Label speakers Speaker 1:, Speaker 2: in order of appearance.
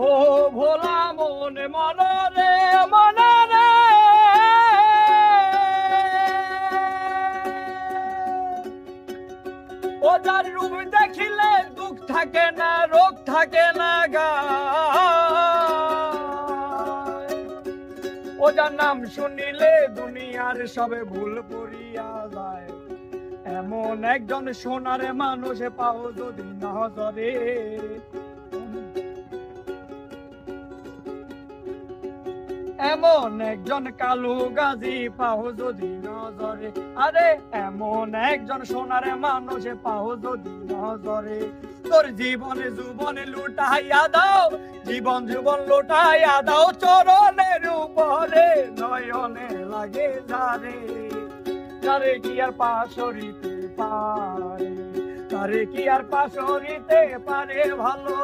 Speaker 1: ও ভোলা মনে মনরে মনরে ও যার রূপ দেখিলে দুঃখ থাকে না রোগ থাকে না গায় ও যার নাম শুনিলে দুনিয়ার সবে ভুল পড়িয়া যায় এমন একজন সোনার মানুষ পাও যদি নজরে এমন একজন কালু গাজী পাও যদি নজরে আরে এমন একজন সোনার মানুষ পাও যদি নজরে তোর জীবনে জীবনে লুটাইয়া দাও জীবন জীবন লুটাইয়া দাও চরণের উপরে নয়নে লাগে যারে তারে কি আর পাশরিতে পারে তারে কি আর পাশরিতে পারে ভালো